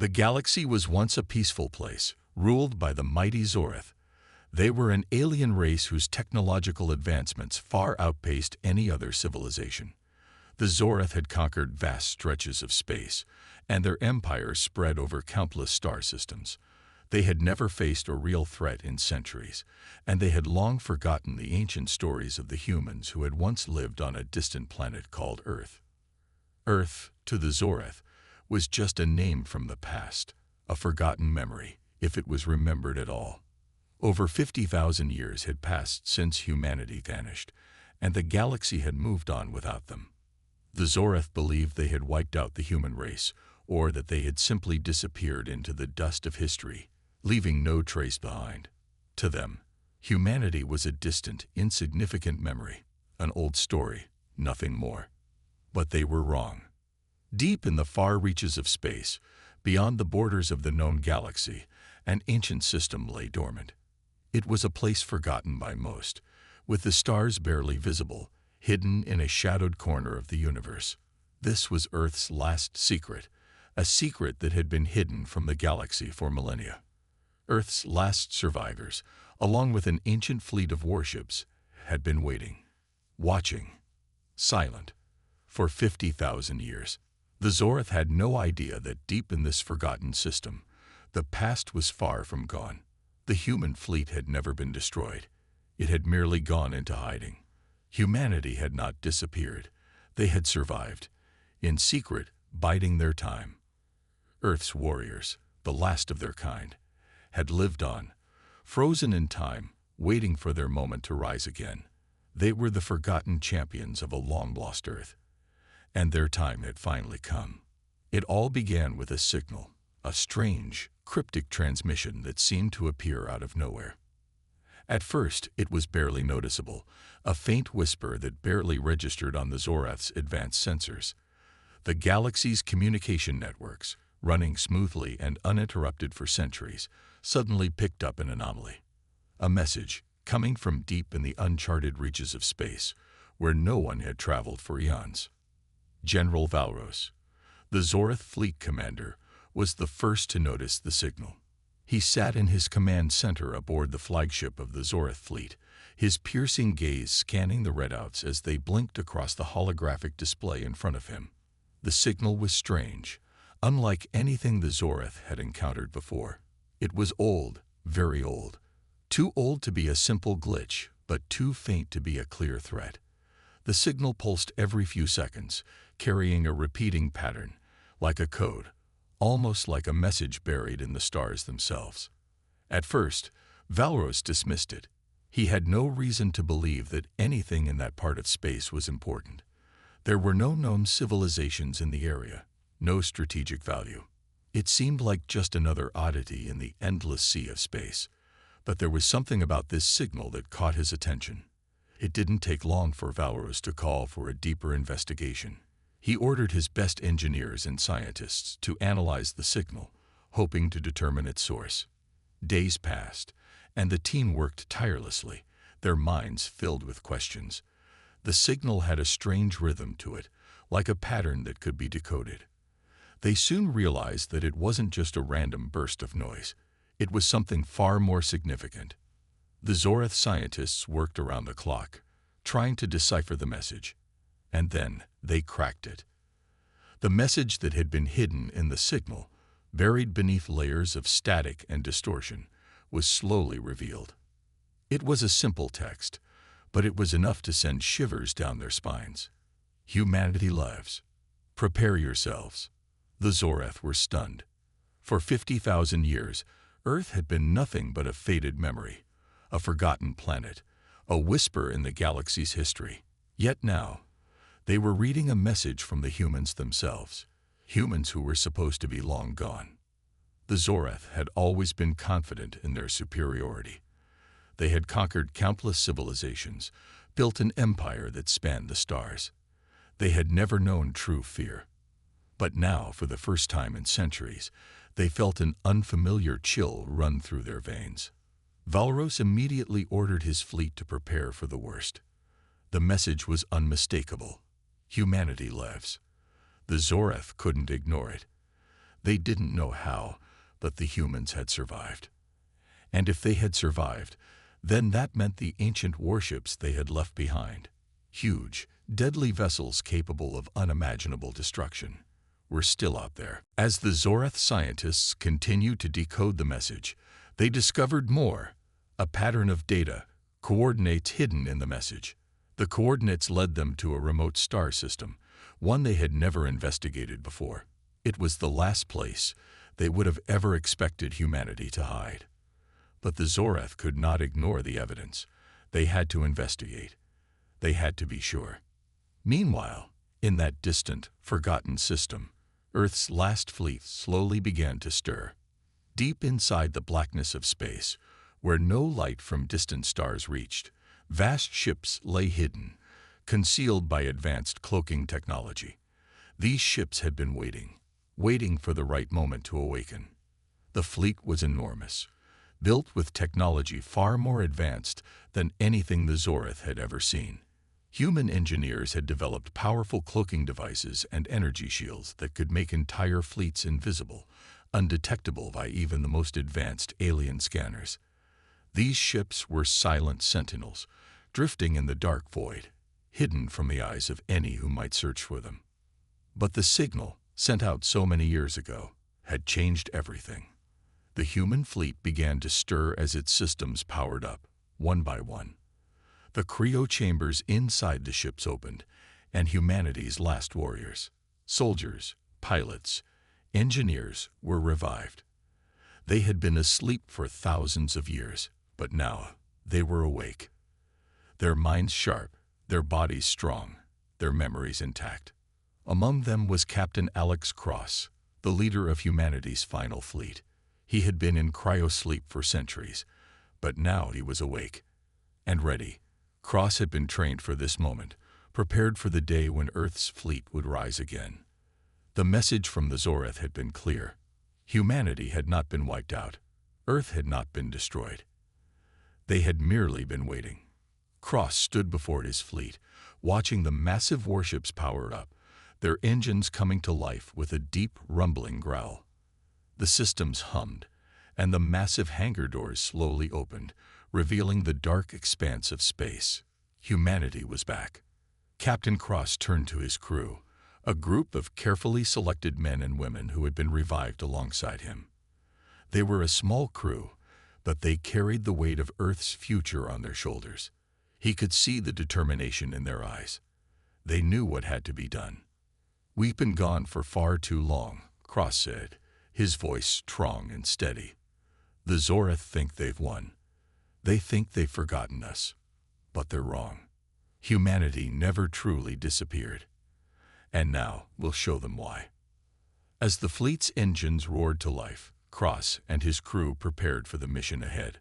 The galaxy was once a peaceful place, ruled by the mighty Zoreth. They were an alien race whose technological advancements far outpaced any other civilization. The Zoreth had conquered vast stretches of space, and their empire spread over countless star systems. They had never faced a real threat in centuries, and they had long forgotten the ancient stories of the humans who had once lived on a distant planet called Earth. Earth, to the Zoreth, was just a name from the past, a forgotten memory, if it was remembered at all. Over 50,000 years had passed since humanity vanished, and the galaxy had moved on without them. The Zoreth believed they had wiped out the human race, or that they had simply disappeared into the dust of history, leaving no trace behind. To them, humanity was a distant, insignificant memory, an old story, nothing more. But they were wrong. Deep in the far reaches of space, beyond the borders of the known galaxy, an ancient system lay dormant. It was a place forgotten by most, with the stars barely visible, hidden in a shadowed corner of the universe. This was Earth's last secret, a secret that had been hidden from the galaxy for millennia. Earth's last survivors, along with an ancient fleet of warships, had been waiting, watching, silent, for 50,000 years. The Zoreth had no idea that deep in this forgotten system, the past was far from gone. The human fleet had never been destroyed. It had merely gone into hiding. Humanity had not disappeared. They had survived, in secret, biding their time. Earth's warriors, the last of their kind, had lived on, frozen in time, waiting for their moment to rise again. They were the forgotten champions of a long-lost Earth, and their time had finally come. It all began with a signal, a strange, cryptic transmission that seemed to appear out of nowhere. At first, it was barely noticeable, a faint whisper that barely registered on the Zoreth's advanced sensors. The galaxy's communication networks, running smoothly and uninterrupted for centuries, suddenly picked up an anomaly. A message, coming from deep in the uncharted reaches of space, where no one had traveled for eons. General Valros, the Zoreth fleet commander, was the first to notice the signal. He sat in his command center aboard the flagship of the Zoreth fleet, his piercing gaze scanning the readouts as they blinked across the holographic display in front of him. The signal was strange, unlike anything the Zoreth had encountered before. It was old, very old. Too old to be a simple glitch, but too faint to be a clear threat. The signal pulsed every few seconds, carrying a repeating pattern, like a code, almost like a message buried in the stars themselves. At first, Valros dismissed it. He had no reason to believe that anything in that part of space was important. There were no known civilizations in the area, no strategic value. It seemed like just another oddity in the endless sea of space. But there was something about this signal that caught his attention. It didn't take long for Valros to call for a deeper investigation. He ordered his best engineers and scientists to analyze the signal, hoping to determine its source. Days passed, and the team worked tirelessly, their minds filled with questions. The signal had a strange rhythm to it, like a pattern that could be decoded. They soon realized that it wasn't just a random burst of noise. It was something far more significant. The Zoreth scientists worked around the clock, trying to decipher the message. And then they cracked it. The message that had been hidden in the signal, buried beneath layers of static and distortion, was slowly revealed. It was a simple text, but it was enough to send shivers down their spines. Humanity lives. Prepare yourselves. The Zoreth were stunned. For 50,000 years, Earth had been nothing but a faded memory, a forgotten planet, a whisper in the galaxy's history. Yet now, they were reading a message from the humans themselves, humans who were supposed to be long gone. The Zoreth had always been confident in their superiority. They had conquered countless civilizations, built an empire that spanned the stars. They had never known true fear. But now, for the first time in centuries, they felt an unfamiliar chill run through their veins. Valros immediately ordered his fleet to prepare for the worst. The message was unmistakable. Humanity lives. The Zoreth couldn't ignore it. They didn't know how, but the humans had survived. And if they had survived, then that meant the ancient warships they had left behind, huge, deadly vessels capable of unimaginable destruction, were still out there. As the Zorath scientists continued to decode the message, they discovered more, a pattern of data, coordinates hidden in the message. The coordinates led them to a remote star system, one they had never investigated before. It was the last place they would have ever expected humanity to hide. But the Zorath could not ignore the evidence. They had to investigate. They had to be sure. Meanwhile, in that distant, forgotten system, Earth's last fleet slowly began to stir. Deep inside the blackness of space, where no light from distant stars reached, vast ships lay hidden, concealed by advanced cloaking technology. These ships had been waiting for the right moment to awaken. The fleet was enormous, built with technology far more advanced than anything the Zorath had ever seen. Human engineers had developed powerful cloaking devices and energy shields that could make entire fleets invisible, undetectable by even the most advanced alien scanners. These ships were silent sentinels, drifting in the dark void, hidden from the eyes of any who might search for them. But the signal, sent out so many years ago, had changed everything. The human fleet began to stir as its systems powered up, one by one. The cryo chambers inside the ships opened, and humanity's last warriors, soldiers, pilots, engineers, were revived. They had been asleep for thousands of years, but now they were awake. Their minds sharp, their bodies strong, their memories intact. Among them was Captain Alex Cross, the leader of humanity's final fleet. He had been in cryosleep for centuries, but now he was awake and ready. Cross had been trained for this moment, prepared for the day when Earth's fleet would rise again. The message from the Zorath had been clear. Humanity had not been wiped out. Earth had not been destroyed. They had merely been waiting. Cross stood before his fleet, watching the massive warships power up, their engines coming to life with a deep, rumbling growl. The systems hummed, and the massive hangar doors slowly opened, revealing the dark expanse of space. Humanity was back. Captain Cross turned to his crew, a group of carefully selected men and women who had been revived alongside him. They were a small crew, but they carried the weight of Earth's future on their shoulders. He could see the determination in their eyes. They knew what had to be done. "We've been gone for far too long," Cross said, his voice strong and steady. "The Zorath think they've won. They think they've forgotten us. But they're wrong. Humanity never truly disappeared. And now we'll show them why." As the fleet's engines roared to life, Cross and his crew prepared for the mission ahead.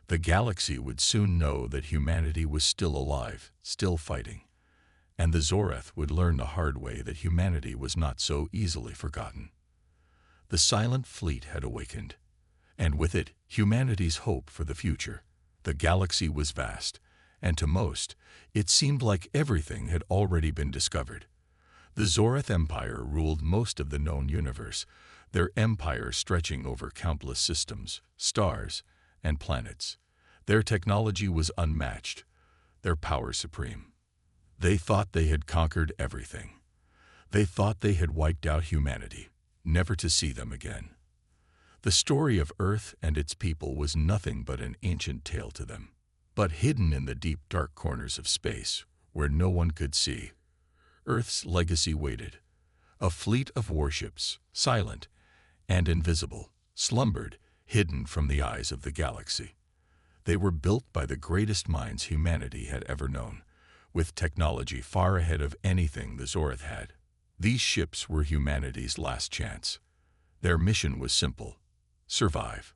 The galaxy would soon know that humanity was still alive, still fighting. And the Zorath would learn the hard way that humanity was not so easily forgotten. The silent fleet had awakened, and with it, humanity's hope for the future. The galaxy was vast, and to most, it seemed like everything had already been discovered. The Zorath Empire ruled most of the known universe, their empire stretching over countless systems, stars, and planets. Their technology was unmatched, their power supreme. They thought they had conquered everything. They thought they had wiped out humanity, never to see them again. The story of Earth and its people was nothing but an ancient tale to them. But hidden in the deep, dark corners of space, where no one could see, Earth's legacy waited. A fleet of warships, silent and invisible, slumbered, hidden from the eyes of the galaxy. They were built by the greatest minds humanity had ever known, with technology far ahead of anything the Zorath had. These ships were humanity's last chance. Their mission was simple: survive.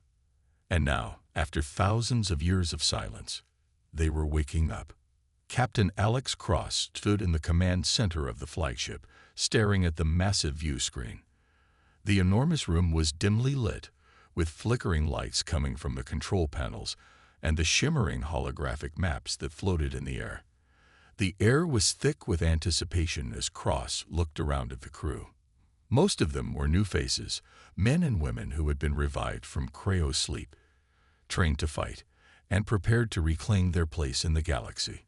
And now, after thousands of years of silence, they were waking up. Captain Alex Cross stood in the command center of the flagship, staring at the massive view screen. The enormous room was dimly lit, with flickering lights coming from the control panels and the shimmering holographic maps that floated in the air. The air was thick with anticipation as Cross looked around at the crew. Most of them were new faces, men and women who had been revived from cryo-sleep, trained to fight, and prepared to reclaim their place in the galaxy.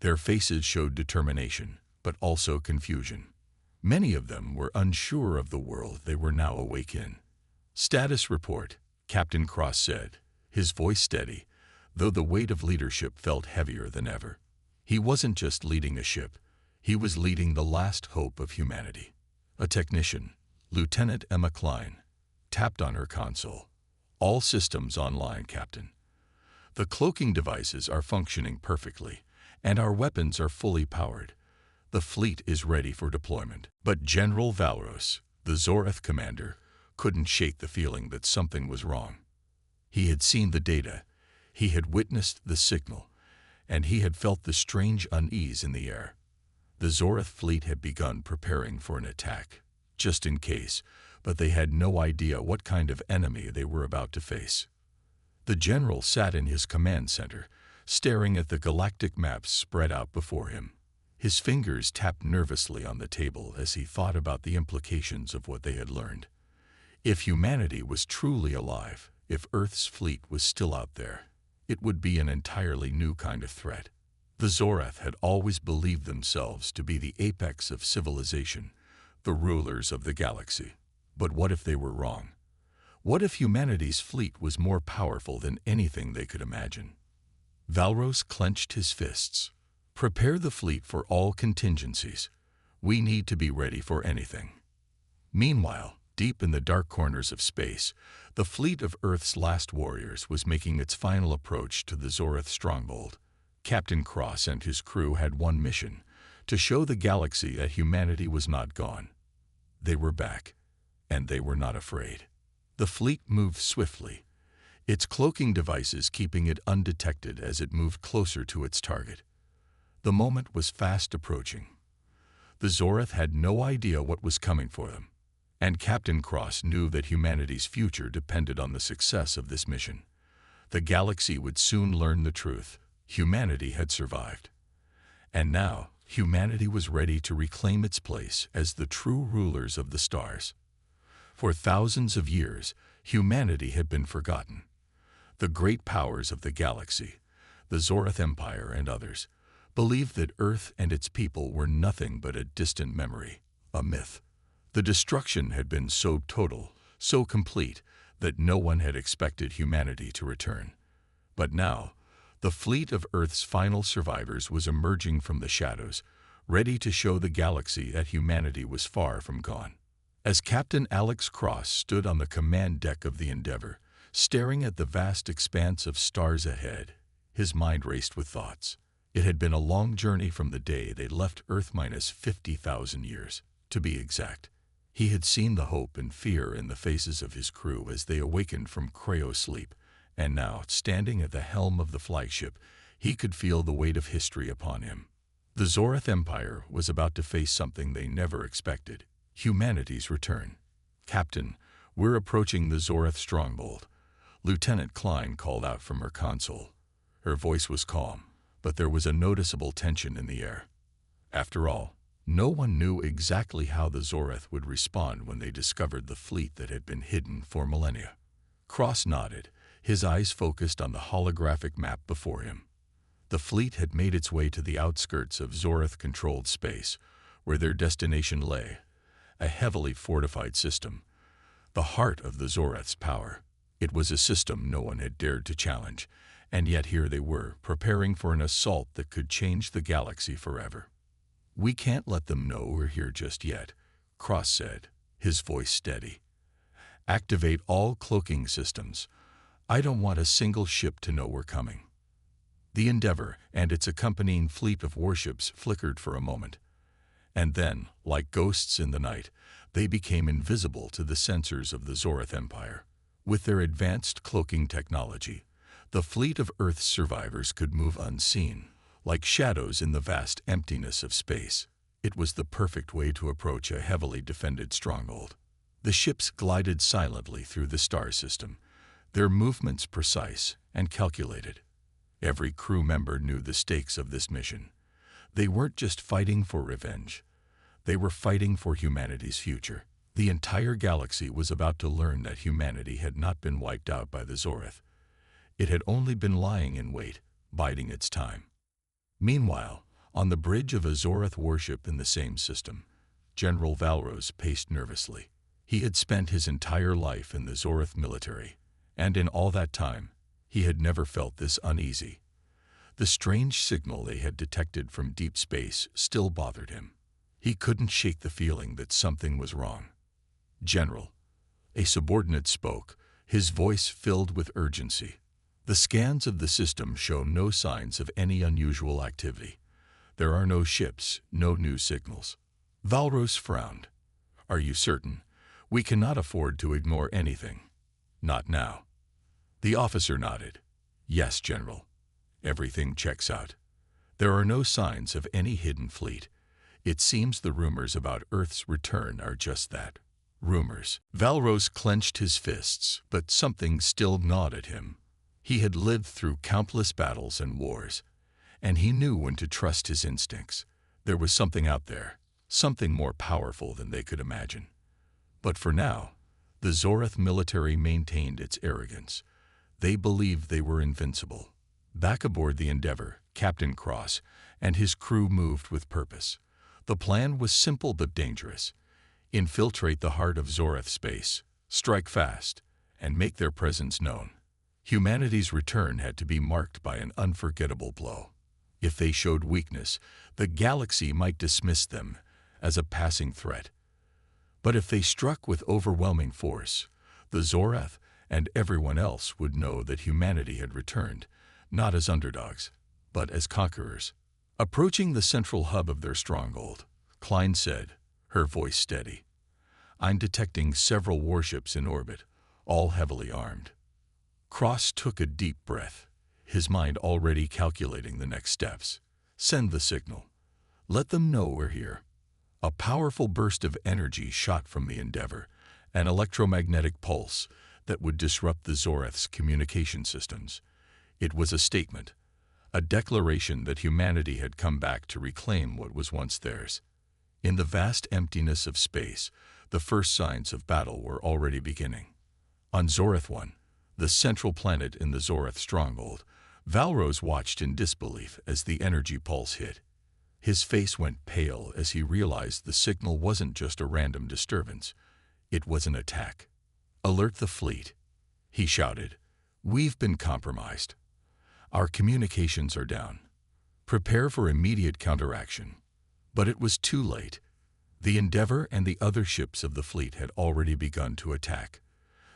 Their faces showed determination, but also confusion. Many of them were unsure of the world they were now awake in. "Status report," Captain Cross said, his voice steady, though the weight of leadership felt heavier than ever. He wasn't just leading a ship, he was leading the last hope of humanity. A technician, Lieutenant Emma Klein, tapped on her console. "All systems online, Captain. The cloaking devices are functioning perfectly, and our weapons are fully powered. The fleet is ready for deployment." But General Valros, the Zorath commander, couldn't shake the feeling that something was wrong. He had seen the data, he had witnessed the signal, and he had felt the strange unease in the air. The Zorath fleet had begun preparing for an attack, just in case, but they had no idea what kind of enemy they were about to face. The general sat in his command center, staring at the galactic maps spread out before him. His fingers tapped nervously on the table as he thought about the implications of what they had learned. If humanity was truly alive, if Earth's fleet was still out there, it would be an entirely new kind of threat. The Zorath had always believed themselves to be the apex of civilization, the rulers of the galaxy. But what if they were wrong? What if humanity's fleet was more powerful than anything they could imagine? Valros clenched his fists. "Prepare the fleet for all contingencies. We need to be ready for anything." Meanwhile, deep in the dark corners of space, the fleet of Earth's last warriors was making its final approach to the Zorath stronghold. Captain Cross and his crew had one mission: to show the galaxy that humanity was not gone. They were back, and they were not afraid. The fleet moved swiftly, its cloaking devices keeping it undetected as it moved closer to its target. The moment was fast approaching. The Zorath had no idea what was coming for them, and Captain Cross knew that humanity's future depended on the success of this mission. The galaxy would soon learn the truth. Humanity had survived. And now, humanity was ready to reclaim its place as the true rulers of the stars. For thousands of years, humanity had been forgotten. The great powers of the galaxy, the Zorath Empire and others, believed that Earth and its people were nothing but a distant memory, a myth. The destruction had been so total, so complete, that no one had expected humanity to return. But now, the fleet of Earth's final survivors was emerging from the shadows, ready to show the galaxy that humanity was far from gone. As Captain Alex Cross stood on the command deck of the Endeavor, staring at the vast expanse of stars ahead, his mind raced with thoughts. It had been a long journey from the day they left Earth minus 50,000 years, to be exact. He had seen the hope and fear in the faces of his crew as they awakened from cryo-sleep, and now, standing at the helm of the flagship, he could feel the weight of history upon him. The Zorath Empire was about to face something they never expected: humanity's return. "Captain, we're approaching the Zorath stronghold," Lieutenant Klein called out from her console. Her voice was calm, but there was a noticeable tension in the air. After all, no one knew exactly how the Zorath would respond when they discovered the fleet that had been hidden for millennia. Cross nodded, his eyes focused on the holographic map before him. The fleet had made its way to the outskirts of Zorath-controlled space, where their destination lay, a heavily fortified system, the heart of the Zorath's power. It was a system no one had dared to challenge, and yet here they were, preparing for an assault that could change the galaxy forever. "We can't let them know we're here just yet," Cross said, his voice steady. "Activate all cloaking systems. I don't want a single ship to know we're coming." The Endeavor and its accompanying fleet of warships flickered for a moment, and then, like ghosts in the night, they became invisible to the sensors of the Zorath Empire. With their advanced cloaking technology, the fleet of Earth's survivors could move unseen, like shadows in the vast emptiness of space. It was the perfect way to approach a heavily defended stronghold. The ships glided silently through the star system, their movements precise and calculated. Every crew member knew the stakes of this mission. They weren't just fighting for revenge. They were fighting for humanity's future. The entire galaxy was about to learn that humanity had not been wiped out by the Zoreth. It had only been lying in wait, biding its time. Meanwhile, on the bridge of a Zoreth warship in the same system, General Valros paced nervously. He had spent his entire life in the Zoreth military, and in all that time, he had never felt this uneasy. The strange signal they had detected from deep space still bothered him. He couldn't shake the feeling that something was wrong. "General," a subordinate spoke, his voice filled with urgency. "The scans of the system show no signs of any unusual activity. There are no ships, no new signals." Valros frowned. "Are you certain? We cannot afford to ignore anything." "Not now." The officer nodded. "Yes, General. Everything checks out. There are no signs of any hidden fleet. It seems the rumors about Earth's return are just that. Rumors." Valros clenched his fists, but something still gnawed at him. He had lived through countless battles and wars, and he knew when to trust his instincts. There was something out there, something more powerful than they could imagine. But for now, the Zoreth military maintained its arrogance. They believed they were invincible. Back aboard the Endeavor, Captain Cross and his crew moved with purpose. The plan was simple but dangerous. Infiltrate the heart of Zoreth space, strike fast, and make their presence known. Humanity's return had to be marked by an unforgettable blow. If they showed weakness, the galaxy might dismiss them as a passing threat. But if they struck with overwhelming force, the Zoreth and everyone else would know that humanity had returned, not as underdogs, but as conquerors. Approaching the central hub of their stronghold, Klein said, her voice steady, "I'm detecting several warships in orbit, all heavily armed." Cross took a deep breath, his mind already calculating the next steps. "Send the signal. Let them know we're here." A powerful burst of energy shot from the Endeavor, an electromagnetic pulse that would disrupt the Zoreth's communication systems. It was a statement, a declaration that humanity had come back to reclaim what was once theirs. In the vast emptiness of space, the first signs of battle were already beginning. On Zoreth 1, the central planet in the Zoreth stronghold, Valros watched in disbelief as the energy pulse hit. His face went pale as he realized the signal wasn't just a random disturbance. It was an attack. "Alert the fleet," he shouted. "We've been compromised. Our communications are down. Prepare for immediate counteraction." But it was too late. The Endeavor and the other ships of the fleet had already begun to attack.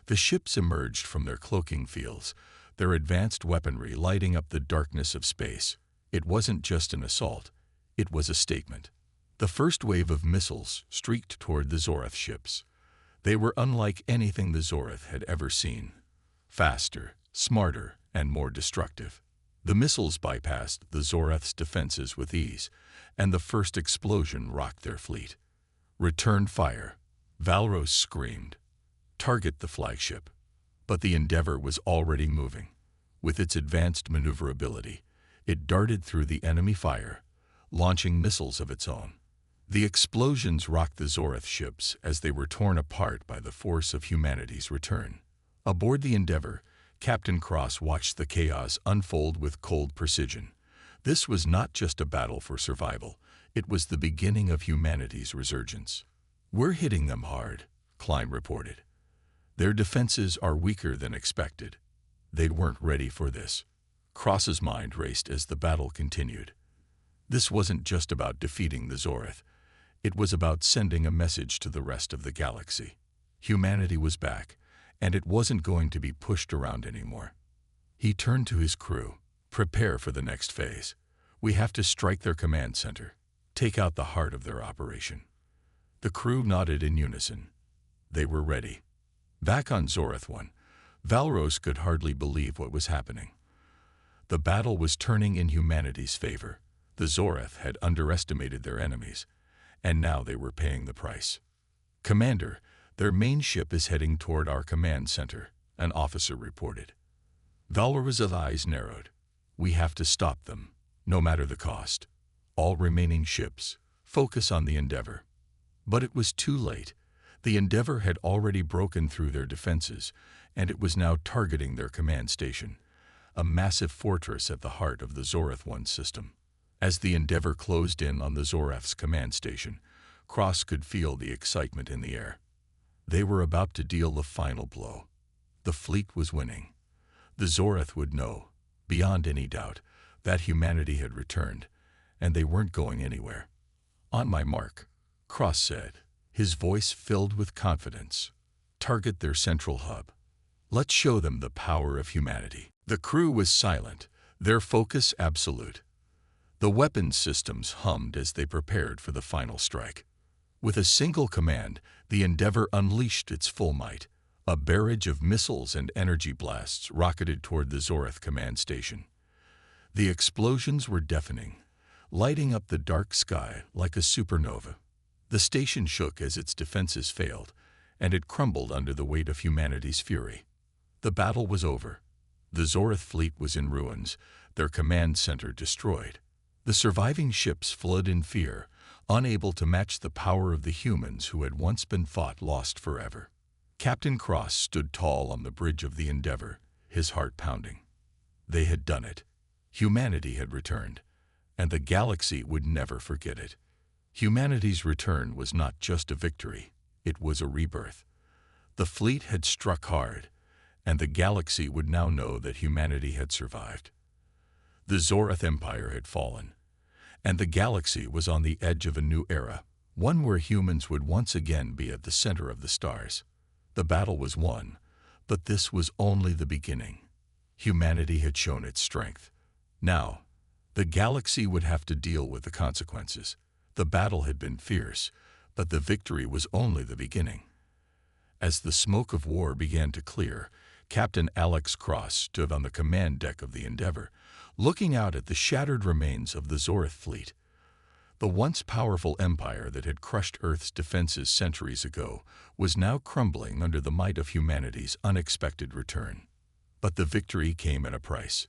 The ships emerged from their cloaking fields, their advanced weaponry lighting up the darkness of space. It wasn't just an assault. It was a statement. The first wave of missiles streaked toward the Zoreth ships. They were unlike anything the Zoreth had ever seen. Faster, smarter, and more destructive. The missiles bypassed the Zoreth's defenses with ease, and the first explosion rocked their fleet. "Return fire," Valros screamed. "Target the flagship." But the Endeavor was already moving. With its advanced maneuverability, it darted through the enemy fire, launching missiles of its own. The explosions rocked the Zoreth ships as they were torn apart by the force of humanity's return. Aboard the Endeavor, Captain Cross watched the chaos unfold with cold precision. This was not just a battle for survival. It was the beginning of humanity's resurgence. "We're hitting them hard," Klein reported. "Their defenses are weaker than expected." They weren't ready for this. Cross's mind raced as the battle continued. This wasn't just about defeating the Zoreth. It was about sending a message to the rest of the galaxy. Humanity was back, and it wasn't going to be pushed around anymore. He turned to his crew. "Prepare for the next phase. We have to strike their command center, take out the heart of their operation." The crew nodded in unison. They were ready. Back on Zoreth 1, Valros could hardly believe what was happening. The battle was turning in humanity's favor. The Zoreth had underestimated their enemies, and now they were paying the price. "Commander, their main ship is heading toward our command center," an officer reported. Valros's eyes narrowed. "We have to stop them, no matter the cost. All remaining ships, focus on the Endeavor." But it was too late. The Endeavor had already broken through their defenses, and it was now targeting their command station, a massive fortress at the heart of the Zorath 1 system. As the Endeavor closed in on the Zorath's command station, Cross could feel the excitement in the air. They were about to deal the final blow. The fleet was winning. The Zorath would know, beyond any doubt, that humanity had returned, and they weren't going anywhere. "On my mark," Cross said, his voice filled with confidence. "Target their central hub. Let's show them the power of humanity." The crew was silent, their focus absolute. The weapons systems hummed as they prepared for the final strike. With a single command, the Endeavor unleashed its full might. A barrage of missiles and energy blasts rocketed toward the Zorath command station. The explosions were deafening, lighting up the dark sky like a supernova. The station shook as its defenses failed, and it crumbled under the weight of humanity's fury. The battle was over. The Zorath fleet was in ruins, their command center destroyed. The surviving ships fled in fear, unable to match the power of the humans who had once been fought lost forever. Captain Cross stood tall on the bridge of the Endeavor, his heart pounding. They had done it. Humanity had returned, and the galaxy would never forget it. Humanity's return was not just a victory, it was a rebirth. The fleet had struck hard, and the galaxy would now know that humanity had survived. The Zorath Empire had fallen, and the galaxy was on the edge of a new era, one where humans would once again be at the center of the stars. The battle was won, but this was only the beginning. Humanity had shown its strength. Now, the galaxy would have to deal with the consequences. The battle had been fierce, but the victory was only the beginning. As the smoke of war began to clear, Captain Alex Cross stood on the command deck of the Endeavor, looking out at the shattered remains of the Zorath fleet. The once powerful empire that had crushed Earth's defenses centuries ago was now crumbling under the might of humanity's unexpected return. But the victory came at a price.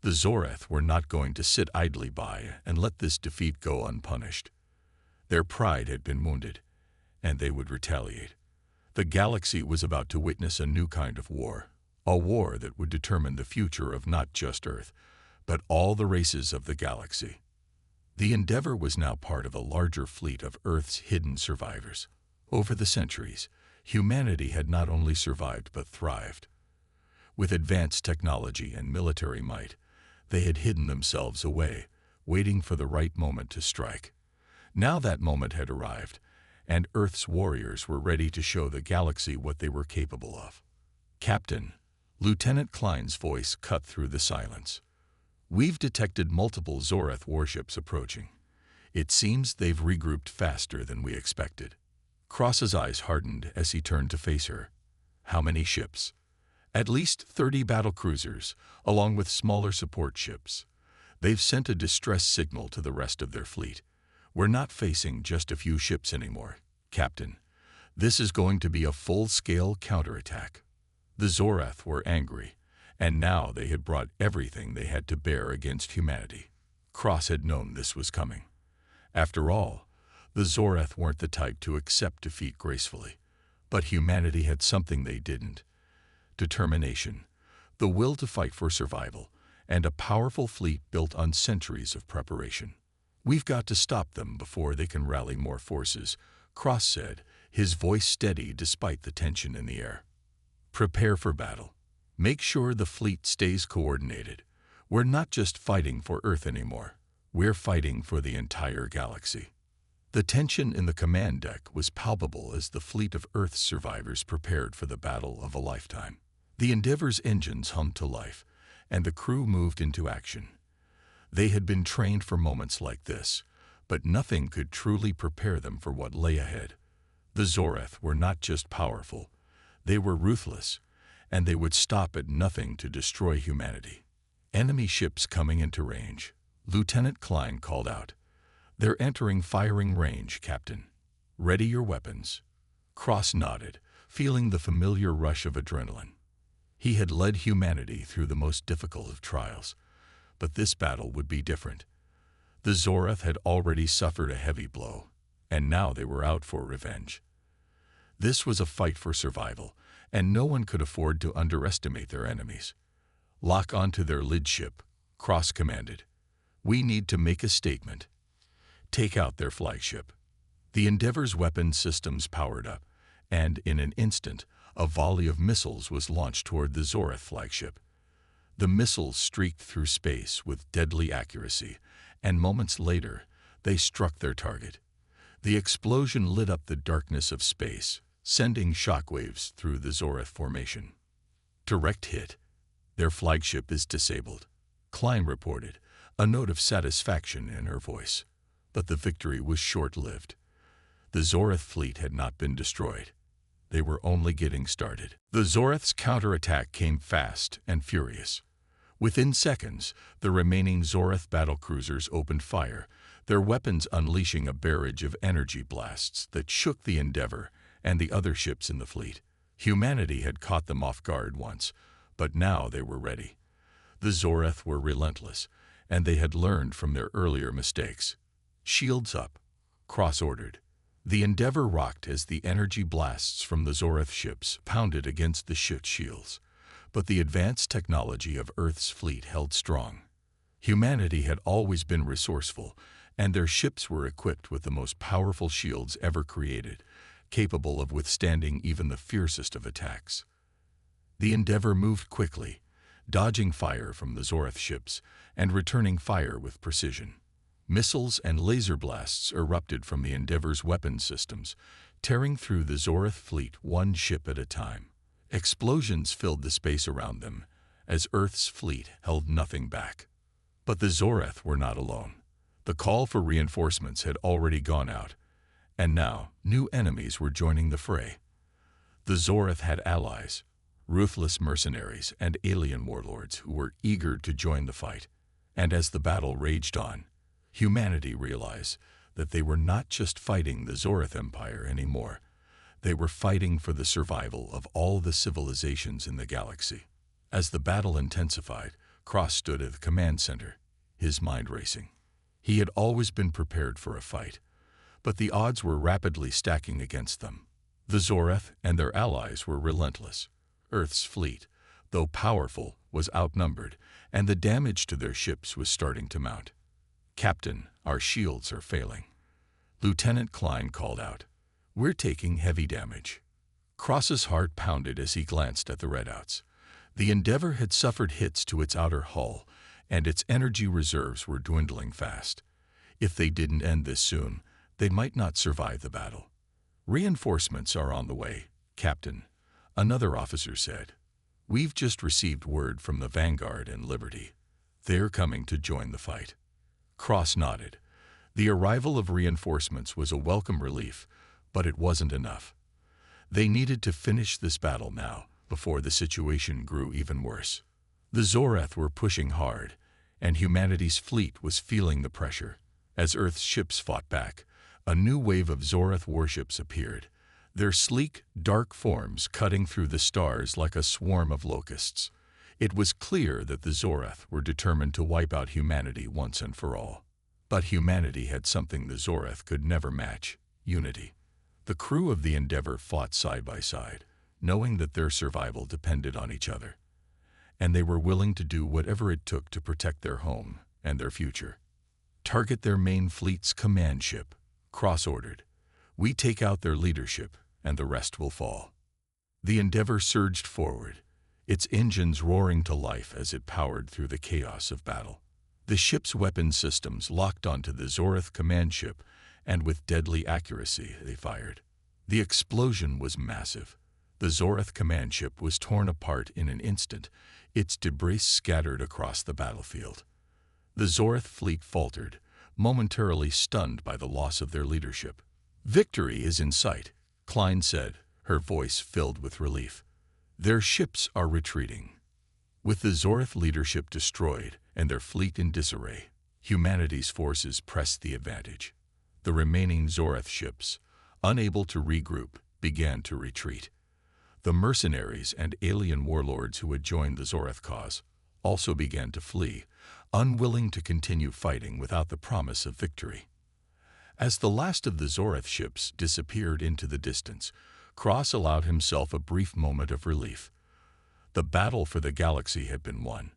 The Zorath were not going to sit idly by and let this defeat go unpunished. Their pride had been wounded, and they would retaliate. The galaxy was about to witness a new kind of war, a war that would determine the future of not just Earth, but all the races of the galaxy. The Endeavor was now part of a larger fleet of Earth's hidden survivors. Over the centuries, humanity had not only survived but thrived. With advanced technology and military might, they had hidden themselves away, waiting for the right moment to strike. Now that moment had arrived, and Earth's warriors were ready to show the galaxy what they were capable of. "Captain," Lieutenant Klein's voice cut through the silence. "We've detected multiple Zorath warships approaching. It seems they've regrouped faster than we expected." Cross's eyes hardened as he turned to face her. "How many ships?" "At least 30 battle cruisers, along with smaller support ships. They've sent a distress signal to the rest of their fleet. We're not facing just a few ships anymore, Captain. This is going to be a full-scale counterattack." The Zorath were angry, and now they had brought everything they had to bear against humanity. Cross had known this was coming. After all, the Zorath weren't the type to accept defeat gracefully, but humanity had something they didn't: determination, the will to fight for survival, and a powerful fleet built on centuries of preparation. "We've got to stop them before they can rally more forces," Cross said, his voice steady despite the tension in the air. "Prepare for battle. Make sure the fleet stays coordinated. We're not just fighting for Earth anymore. We're fighting for the entire galaxy." The tension in the command deck was palpable as the fleet of Earth's survivors prepared for the battle of a lifetime. The Endeavor's engines hummed to life, and the crew moved into action. They had been trained for moments like this, but nothing could truly prepare them for what lay ahead. The Zorath were not just powerful, they were ruthless, and they would stop at nothing to destroy humanity. "Enemy ships coming into range," Lieutenant Klein called out. "They're entering firing range, Captain. Ready your weapons." Cross nodded, feeling the familiar rush of adrenaline. He had led humanity through the most difficult of trials, but this battle would be different. The Zorath had already suffered a heavy blow, and now they were out for revenge. This was a fight for survival, and no one could afford to underestimate their enemies. "Lock onto their lid ship," Cross commanded. "We need to make a statement. Take out their flagship." The Endeavor's weapon systems powered up, and in an instant, a volley of missiles was launched toward the Zoreth flagship. The missiles streaked through space with deadly accuracy, and moments later, they struck their target. The explosion lit up the darkness of space, sending shockwaves through the Zoreth formation. "Direct hit. Their flagship is disabled," Klein reported, a note of satisfaction in her voice. But the victory was short-lived. The Zoreth fleet had not been destroyed. They were only getting started. The Zoreth's counterattack came fast and furious. Within seconds, the remaining Zoreth battlecruisers opened fire, their weapons unleashing a barrage of energy blasts that shook the Endeavor and the other ships in the fleet. Humanity had caught them off guard once, but now they were ready. The Zoreth were relentless, and they had learned from their earlier mistakes. "Shields up," Cross ordered. The Endeavor rocked as the energy blasts from the Zoreth ships pounded against the ship's shields, but the advanced technology of Earth's fleet held strong. Humanity had always been resourceful, and their ships were equipped with the most powerful shields ever created, capable of withstanding even the fiercest of attacks. The Endeavor moved quickly, dodging fire from the Zoreth ships and returning fire with precision. Missiles and laser blasts erupted from the Endeavor's weapon systems, tearing through the Zoreth fleet one ship at a time. Explosions filled the space around them, as Earth's fleet held nothing back. But the Zoreth were not alone. The call for reinforcements had already gone out, and now new enemies were joining the fray. The Zoreth had allies, ruthless mercenaries and alien warlords who were eager to join the fight. And as the battle raged on, humanity realized that they were not just fighting the Zoreth Empire anymore. They were fighting for the survival of all the civilizations in the galaxy. As the battle intensified, Cross stood at the command center, his mind racing. He had always been prepared for a fight, but the odds were rapidly stacking against them. The Zoreth and their allies were relentless. Earth's fleet, though powerful, was outnumbered, and the damage to their ships was starting to mount. "Captain, our shields are failing," Lieutenant Klein called out. "We're taking heavy damage." Cross's heart pounded as he glanced at the readouts. The Endeavor had suffered hits to its outer hull, and its energy reserves were dwindling fast. If they didn't end this soon, they might not survive the battle. "Reinforcements are on the way, Captain," another officer said. "We've just received word from the Vanguard and Liberty. They're coming to join the fight." Cross nodded. The arrival of reinforcements was a welcome relief, but it wasn't enough. They needed to finish this battle now, before the situation grew even worse. The Zoreth were pushing hard, and humanity's fleet was feeling the pressure. As Earth's ships fought back, a new wave of Zoreth warships appeared, their sleek, dark forms cutting through the stars like a swarm of locusts. It was clear that the Zoreth were determined to wipe out humanity once and for all. But humanity had something the Zoreth could never match: unity. The crew of the Endeavor fought side by side, knowing that their survival depended on each other. And they were willing to do whatever it took to protect their home and their future. "Target their main fleet's command ship," Cross ordered. "We take out their leadership, and the rest will fall." The Endeavor surged forward, its engines roaring to life as it powered through the chaos of battle. The ship's weapon systems locked onto the Zoreth command ship, and with deadly accuracy they fired. The explosion was massive. The Zoreth command ship was torn apart in an instant, its debris scattered across the battlefield. The Zoreth fleet faltered, momentarily stunned by the loss of their leadership. "Victory is in sight," Klein said, her voice filled with relief. "Their ships are retreating." With the Zoreth leadership destroyed and their fleet in disarray, humanity's forces pressed the advantage. The remaining Zoreth ships, unable to regroup, began to retreat. The mercenaries and alien warlords who had joined the Zoreth cause also began to flee, unwilling to continue fighting without the promise of victory. As the last of the Zoreth ships disappeared into the distance, Cross allowed himself a brief moment of relief. The battle for the galaxy had been won.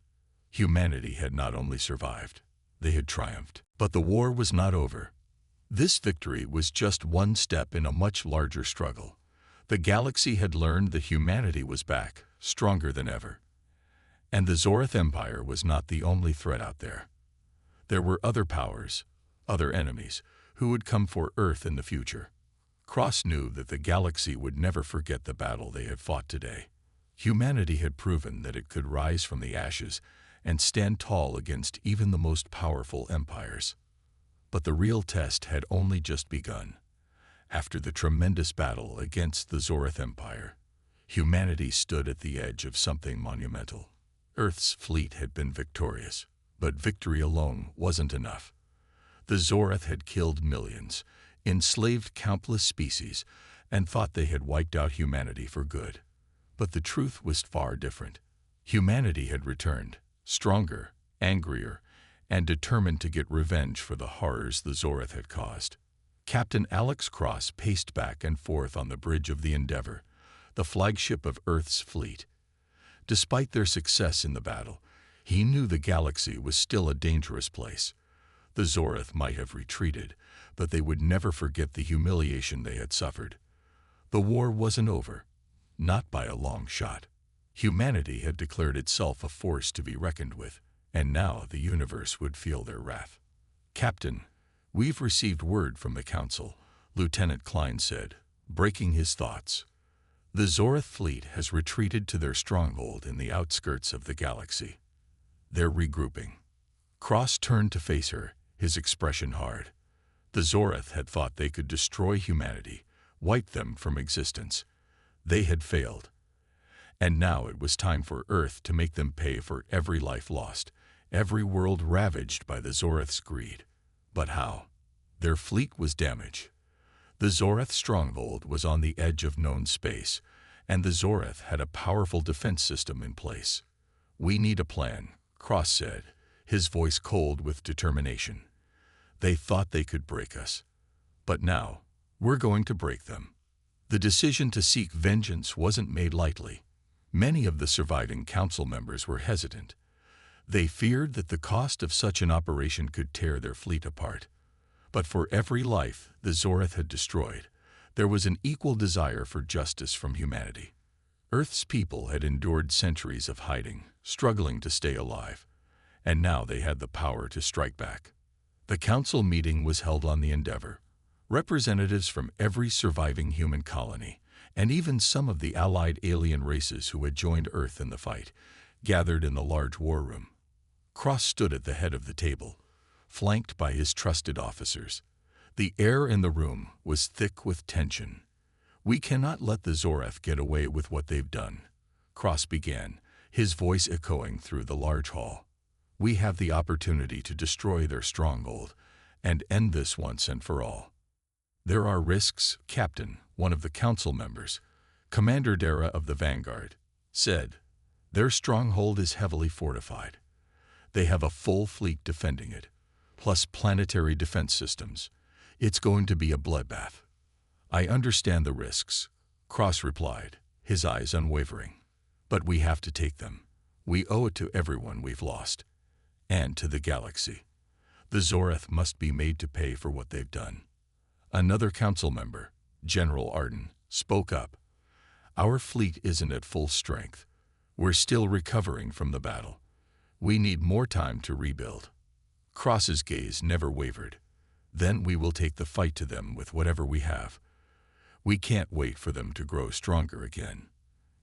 Humanity had not only survived, they had triumphed. But the war was not over. This victory was just one step in a much larger struggle. The galaxy had learned that humanity was back, stronger than ever. And the Zoreth Empire was not the only threat out there. There were other powers, other enemies, who would come for Earth in the future. Cross knew that the galaxy would never forget the battle they had fought today. Humanity had proven that it could rise from the ashes and stand tall against even the most powerful empires. But the real test had only just begun. After the tremendous battle against the Zoreth Empire, humanity stood at the edge of something monumental. Earth's fleet had been victorious, but victory alone wasn't enough. The Zoreth had killed millions, enslaved countless species, and thought they had wiped out humanity for good. But the truth was far different. Humanity had returned, stronger, angrier, and determined to get revenge for the horrors the Zoreth had caused. Captain Alex Cross paced back and forth on the bridge of the Endeavor, the flagship of Earth's fleet. Despite their success in the battle, he knew the galaxy was still a dangerous place. The Zoreth might have retreated, but they would never forget the humiliation they had suffered. The war wasn't over, not by a long shot. Humanity had declared itself a force to be reckoned with, and now the universe would feel their wrath. "Captain, we've received word from the Council," Lieutenant Klein said, breaking his thoughts. "The Zoreth fleet has retreated to their stronghold in the outskirts of the galaxy. They're regrouping." Cross turned to face her, his expression hard. The Zoreth had thought they could destroy humanity, wipe them from existence. They had failed. And now it was time for Earth to make them pay for every life lost, every world ravaged by the Zoreth's greed. But how? Their fleet was damaged. The Zoreth stronghold was on the edge of known space, and the Zoreth had a powerful defense system in place. "We need a plan," Cross said, his voice cold with determination. "They thought they could break us. But now, we're going to break them." The decision to seek vengeance wasn't made lightly. Many of the surviving council members were hesitant. They feared that the cost of such an operation could tear their fleet apart. But for every life the Zoreth had destroyed, there was an equal desire for justice from humanity. Earth's people had endured centuries of hiding, struggling to stay alive, and now they had the power to strike back. The council meeting was held on the Endeavor. Representatives from every surviving human colony, and even some of the allied alien races who had joined Earth in the fight, gathered in the large war room. Cross stood at the head of the table, flanked by his trusted officers. The air in the room was thick with tension. "We cannot let the Zoreth get away with what they've done," Cross began, his voice echoing through the large hall. "We have the opportunity to destroy their stronghold and end this once and for all." "There are risks, Captain," one of the council members, Commander Dara of the Vanguard, said. "Their stronghold is heavily fortified. They have a full fleet defending it, plus planetary defense systems. It's going to be a bloodbath." "I understand the risks," Cross replied, his eyes unwavering. "But we have to take them. We owe it to everyone we've lost, and to the galaxy. The Zoreth must be made to pay for what they've done." Another council member, General Arden, spoke up. "Our fleet isn't at full strength. We're still recovering from the battle. We need more time to rebuild." Cross's gaze never wavered. "Then we will take the fight to them with whatever we have. We can't wait for them to grow stronger again.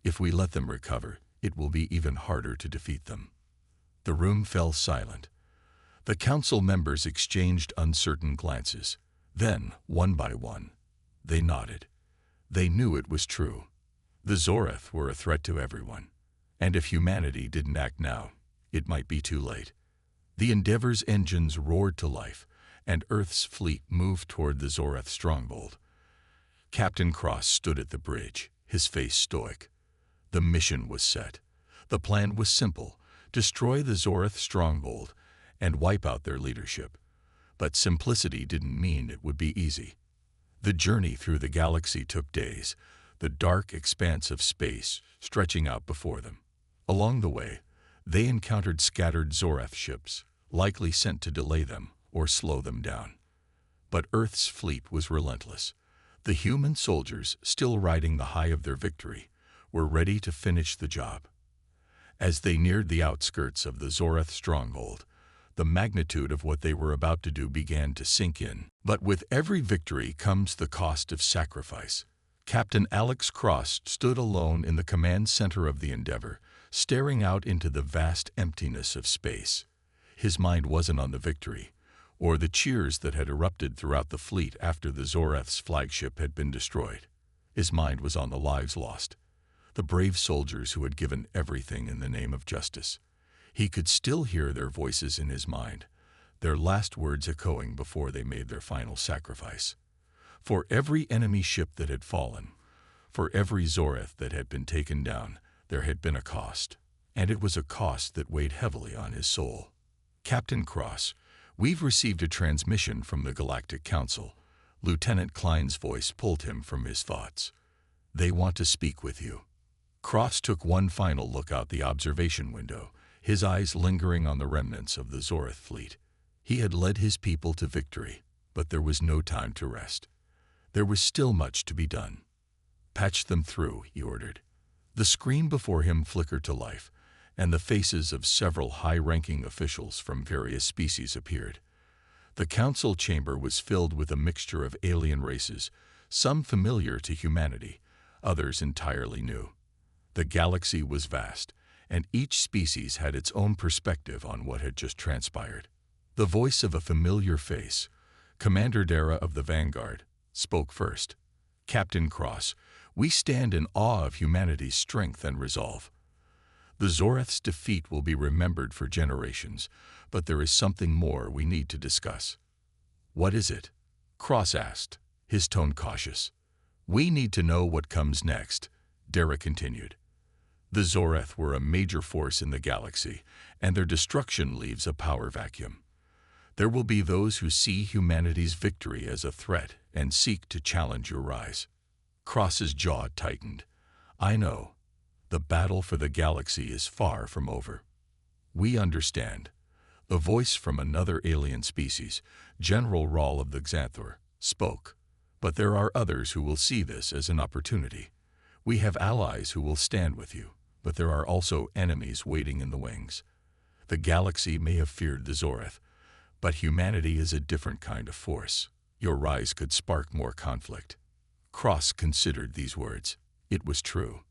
If we let them recover, it will be even harder to defeat them." The room fell silent. The council members exchanged uncertain glances. Then, one by one, they nodded. They knew it was true. The Zoreth were a threat to everyone, and if humanity didn't act now, it might be too late. The Endeavor's engines roared to life, and Earth's fleet moved toward the Zoreth stronghold. Captain Cross stood at the bridge, his face stoic. The mission was set. The plan was simple: destroy the Zoreth stronghold and wipe out their leadership. But simplicity didn't mean it would be easy. The journey through the galaxy took days. the dark expanse of space stretching out before them. Along the way, they encountered scattered Zorath ships, likely sent to delay them or slow them down. But Earth's fleet was relentless. The human soldiers, still riding the high of their victory, were ready to finish the job. As they neared the outskirts of the Zorath stronghold, the magnitude of what they were about to do began to sink in. But with every victory comes the cost of sacrifice. Captain Alex Cross stood alone in the command center of the Endeavor, staring out into the vast emptiness of space. His mind wasn't on the victory, or the cheers that had erupted throughout the fleet after the Zorath's flagship had been destroyed. His mind was on the lives lost, the brave soldiers who had given everything in the name of justice. He could still hear their voices in his mind, their last words echoing before they made their final sacrifice. For every enemy ship that had fallen, for every Zorath that had been taken down, there had been a cost, and it was a cost that weighed heavily on his soul. "Captain Cross, we've received a transmission from the Galactic Council." Lieutenant Klein's voice pulled him from his thoughts. "They want to speak with you." Cross took one final look out the observation window, his eyes lingering on the remnants of the Zorath fleet. He had led his people to victory, but there was no time to rest. There was still much to be done. "Patch them through," he ordered. The screen before him flickered to life, and the faces of several high-ranking officials from various species appeared. The council chamber was filled with a mixture of alien races, some familiar to humanity, others entirely new. The galaxy was vast, and each species had its own perspective on what had just transpired. The voice of a familiar face, Commander Dara of the Vanguard, spoke first. "Captain Cross, we stand in awe of humanity's strength and resolve. The Zorath's defeat will be remembered for generations, but there is something more we need to discuss." "What is it?" Cross asked, his tone cautious. "We need to know what comes next," Dara continued. "The Zorath were a major force in the galaxy, and their destruction leaves a power vacuum. There will be those who see humanity's victory as a threat and seek to challenge your rise." Cross's jaw tightened. "I know. The battle for the galaxy is far from over." "We understand." A voice from another alien species, General Rawl of the Xanthor, spoke. "But there are others who will see this as an opportunity. We have allies who will stand with you, but there are also enemies waiting in the wings. The galaxy may have feared the Zorath, but humanity is a different kind of force. Your rise could spark more conflict." Cross considered these words. It was true.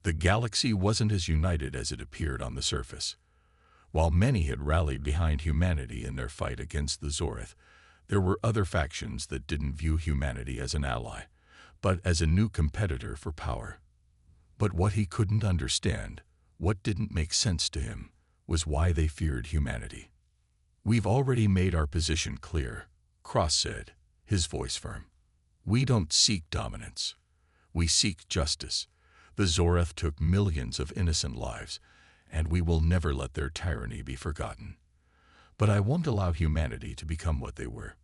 The galaxy wasn't as united as it appeared on the surface. While many had rallied behind humanity in their fight against the Zorath, there were other factions that didn't view humanity as an ally, but as a new competitor for power. But what he couldn't understand, what didn't make sense to him, was why they feared humanity. "We've already made our position clear," Cross said, his voice firm. "We don't seek dominance. We seek justice. The Zorath took millions of innocent lives, and we will never let their tyranny be forgotten. But I won't allow humanity to become what they were."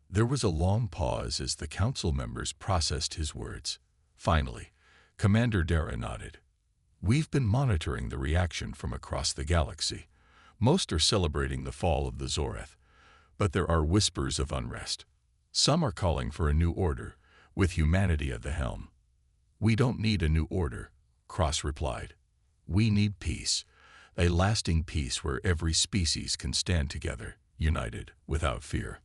There was a long pause as the council members processed his words. Finally, Commander Dara nodded. "We've been monitoring the reaction from across the galaxy. Most are celebrating the fall of the Zorath, but there are whispers of unrest. Some are calling for a new order, with humanity at the helm." "We don't need a new order," Cross replied. "We need peace, a lasting peace where every species can stand together, united, without fear."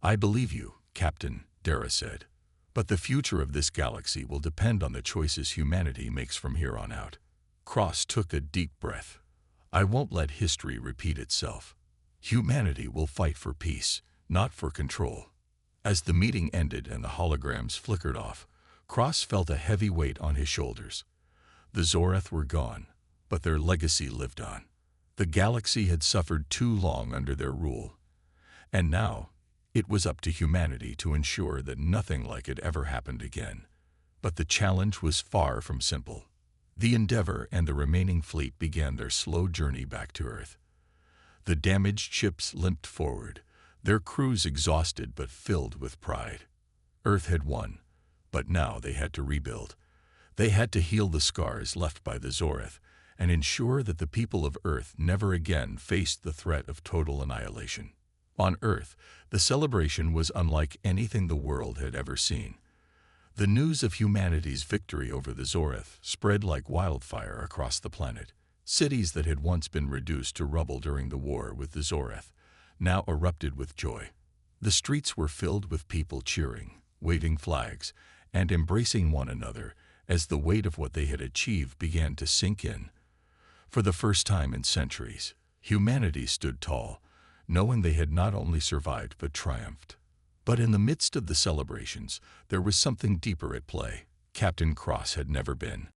"I believe you, Captain," Dara said. "But the future of this galaxy will depend on the choices humanity makes from here on out." Cross took a deep breath. "I won't let history repeat itself. Humanity will fight for peace, not for control." As the meeting ended and the holograms flickered off, Cross felt a heavy weight on his shoulders. The Zorath were gone, but their legacy lived on. The galaxy had suffered too long under their rule, and now it was up to humanity to ensure that nothing like it ever happened again. But the challenge was far from simple. The Endeavor and the remaining fleet began their slow journey back to Earth. The damaged ships limped forward, their crews exhausted but filled with pride. Earth had won, but now they had to rebuild. They had to heal the scars left by the Zorith and ensure that the people of Earth never again faced the threat of total annihilation. On Earth, the celebration was unlike anything the world had ever seen. The news of humanity's victory over the Zorith spread like wildfire across the planet. Cities that had once been reduced to rubble during the war with the Zorith now erupted with joy. The streets were filled with people cheering, waving flags, and embracing one another as the weight of what they had achieved began to sink in. For the first time in centuries, humanity stood tall, knowing they had not only survived but triumphed. But in the midst of the celebrations, there was something deeper at play. Captain Cross had never been.